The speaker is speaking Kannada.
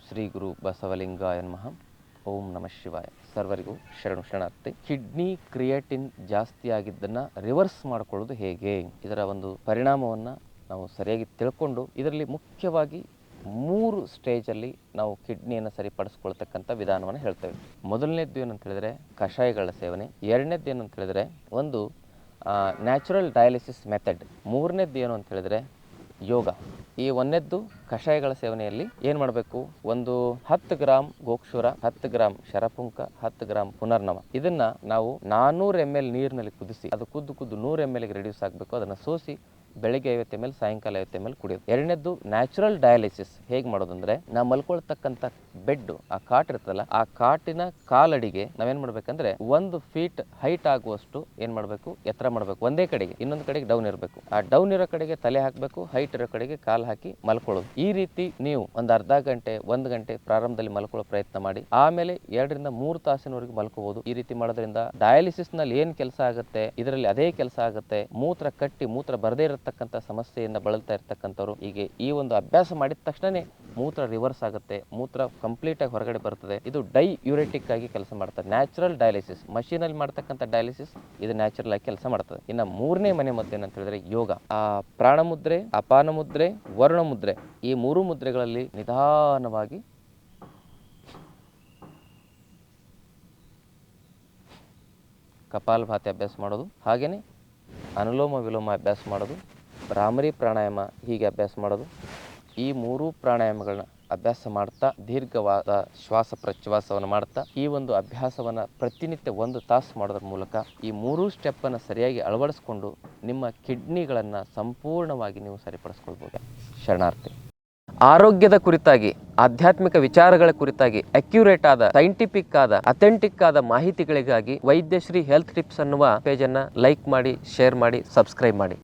ಶ್ರೀ ಗುರು ಬಸವಲಿಂಗಾಯ ನಮಃ. ಓಂ ನಮಃ ಶಿವಾಯ. ಸರ್ವರಿಗೂ ಶರಣಾರ್ಥಿ. ಕಿಡ್ನಿ ಕ್ರಿಯೇಟಿನ್ ಜಾಸ್ತಿ ಆಗಿದ್ದನ್ನು ರಿವರ್ಸ್ ಮಾಡಿಕೊಳ್ಳೋದು ಹೇಗೆ, ಇದರ ಒಂದು ಪರಿಣಾಮವನ್ನು ನಾವು ಸರಿಯಾಗಿ ತಿಳ್ಕೊಂಡು ಇದರಲ್ಲಿ ಮುಖ್ಯವಾಗಿ 3 ಸ್ಟೇಜಲ್ಲಿ ನಾವು ಕಿಡ್ನಿಯನ್ನು ಸರಿಪಡಿಸ್ಕೊಳ್ತಕ್ಕಂಥ ವಿಧಾನವನ್ನು ಹೇಳ್ತೇವೆ. ಮೊದಲನೇದ್ದು ಏನಂತ ಹೇಳಿದ್ರೆ ಕಷಾಯಗಳ ಸೇವನೆ, ಎರಡನೇದ್ದು ಏನು ಅಂತ ಹೇಳಿದ್ರೆ ಒಂದು ನ್ಯಾಚುರಲ್ ಡಯಾಲಿಸಿಸ್ ಮೆಥಡ್, ಮೂರನೇದ್ದು ಏನು ಅಂತ ಹೇಳಿದ್ರೆ ಯೋಗ. ಈ ಒಂದನೇದ್ದು ಕಷಾಯಗಳ ಸೇವನೆಯಲ್ಲಿ ಏನು ಮಾಡಬೇಕು, ಒಂದು 10 ಗ್ರಾಮ್ ಗೋಕ್ಷೂರ, 10 ಗ್ರಾಮ್ ಶರಪುಂಕ, 10 ಗ್ರಾಮ್ ಪುನರ್ನವ, ಇದನ್ನು ನಾವು 400 ml ನೀರಿನಲ್ಲಿ ಕುದಿಸಿ ಅದು ಕುದ್ದು 100 mlಗೆ ರೆಡ್ಯೂಸ್ ಆಗಬೇಕು. ಅದನ್ನು ಸೋಸಿ ಬೆಳಿಗ್ಗೆ 50 ml, ಸಾಯಂಕಾಲ 50 ml ಕುಡಿಯೋದು. ಎರಡನೇದ್ದು ನ್ಯಾಚುರಲ್ ಡಯಾಲಿಸಿಸ್ ಹೇಗೆ ಮಾಡೋದಂದ್ರೆ, ನಾವು ಮಲ್ಕೊಳ್ತಕ್ಕಂಥ ಬೆಡ್, ಆ ಕಾಟ್ ಇರ್ತಲ್ಲ, ಆ ಕಾಟಿನ ಕಾಲಡಿಗೆ ನಾವೇನು ಮಾಡ್ಬೇಕಂದ್ರೆ 1 ಫೀಟ್ ಹೈಟ್ ಆಗುವಷ್ಟು ಏನು ಮಾಡಬೇಕು, ಎತ್ತರ ಮಾಡಬೇಕು. ಒಂದೇ ಕಡೆಗೆ, ಇನ್ನೊಂದು ಕಡೆಗೆ ಡೌನ್ ಇರಬೇಕು. ಆ ಡೌನ್ ಇರೋ ಕಡೆಗೆ ತಲೆ ಹಾಕಬೇಕು, ಹೈಟ್ ಇರೋ ಕಡೆಗೆ ಕಾಲು ಹಾಕಿ ಮಲ್ಕೊಳ್ಳೋದು. ಈ ರೀತಿ ನೀವು ಒಂದು ಅರ್ಧ ಗಂಟೆ 1 ಗಂಟೆ ಪ್ರಾರಂಭದಲ್ಲಿ ಮಲ್ಕೊಳ್ಳೋ ಪ್ರಯತ್ನ ಮಾಡಿ. ಆಮೇಲೆ 2 ರಿಂದ 3 ತಾಸಿನವರೆಗೆ ಮಲ್ಕೋಬಹುದು. ಈ ರೀತಿ ಮಾಡೋದ್ರಿಂದ ಡಯಾಲಿಸಿಸ್ ನಲ್ಲಿ ಏನ್ ಕೆಲಸ ಆಗುತ್ತೆ ಇದರಲ್ಲಿ ಅದೇ ಕೆಲಸ ಆಗುತ್ತೆ. ಮೂತ್ರ ಕಟ್ಟಿ ಮೂತ್ರ ಬರದೇ ಇರತಕ್ಕಂಥ ಸಮಸ್ಯೆಯಿಂದ ಬಳಲ್ತಾ ಇರ್ತಕ್ಕಂಥವ್ರು ಹೀಗೆ ಈ ಒಂದು ಅಭ್ಯಾಸ ಮಾಡಿದ ತಕ್ಷಣನೇ ಮೂತ್ರ ರಿವರ್ಸ್ ಆಗುತ್ತೆ, ಮೂತ್ರ ಕಂಪ್ಲೀಟ್ ಆಗಿ ಹೊರಗಡೆ ಬರ್ತದೆ. ಇದು ಡೈಯೂರೆಟಿಕ್ ಆಗಿ ಕೆಲಸ ಮಾಡ್ತದೆ. ನ್ಯಾಚುರಲ್ ಡಯಾಲಿಸಿಸ್, ಮಷೀನ್ ಅಲ್ಲಿ ಮಾಡ್ತಕ್ಕಂಥ ಡಯಾಲಿಸಿಸ್ ಇದು ನ್ಯಾಚುರಲ್ ಆಗಿ ಕೆಲಸ ಮಾಡ್ತದೆ. ಇನ್ನು ಮೂರನೇ ಮನೆ ಮದ್ದು ಏನಂತ ಹೇಳಿದ್ರೆ ಯೋಗ. ಆ ಪ್ರಾಣ ಮುದ್ರೆ, ಅಪಾನ ಮುದ್ರೆ, ವರ್ಣ ಮುದ್ರೆ, ಈ 3 ಮುದ್ರೆಗಳಲ್ಲಿ ನಿಧಾನವಾಗಿ ಕಪಾಲಭಾತಿ ಅಭ್ಯಾಸ ಮಾಡೋದು, ಹಾಗೇನೆ ಅನುಲೋಮ ವಿಲೋಮ ಅಭ್ಯಾಸ ಮಾಡೋದು, ಭ್ರಾಮರಿ ಪ್ರಾಣಾಯಾಮ ಹೀಗೆ ಅಭ್ಯಾಸ ಮಾಡೋದು. ಈ 3 ಪ್ರಾಣಾಯಾಮಗಳನ್ನ ಅಭ್ಯಾಸ ಮಾಡ್ತಾ ದೀರ್ಘವಾದ ಶ್ವಾಸ ಪ್ರಶ್ವಾಸವನ್ನು ಮಾಡ್ತಾ ಈ ಒಂದು ಅಭ್ಯಾಸವನ್ನು ಪ್ರತಿನಿತ್ಯ 1 ತಾಸು ಮಾಡೋದ್ರ ಮೂಲಕ ಈ 3 ಸ್ಟೆಪ್ಪನ್ನು ಸರಿಯಾಗಿ ಅಳವಡಿಸ್ಕೊಂಡು ನಿಮ್ಮ ಕಿಡ್ನಿಗಳನ್ನು ಸಂಪೂರ್ಣವಾಗಿ ನೀವು ಸರಿಪಡಿಸ್ಕೊಳ್ಬೋದು. ಶರಣಾರ್ಥಿ. ಆರೋಗ್ಯದ ಕುರಿತಾಗಿ, ಆಧ್ಯಾತ್ಮಿಕ ವಿಚಾರಗಳ ಕುರಿತಾಗಿ ಅಕ್ಯುರೇಟ್ ಆದ, ಸೈಂಟಿಫಿಕ್ ಆದ, ಅಥೆಂಟಿಕ್ ಆದ ಮಾಹಿತಿಗಳಿಗಾಗಿ ವೈದ್ಯಶ್ರೀ ಹೆಲ್ತ್ ಟಿಪ್ಸ್ ಅನ್ನುವ ಪೇಜನ್ನು ಲೈಕ್ ಮಾಡಿ, ಶೇರ್ ಮಾಡಿ, ಸಬ್ಸ್ಕ್ರೈಬ್ ಮಾಡಿ.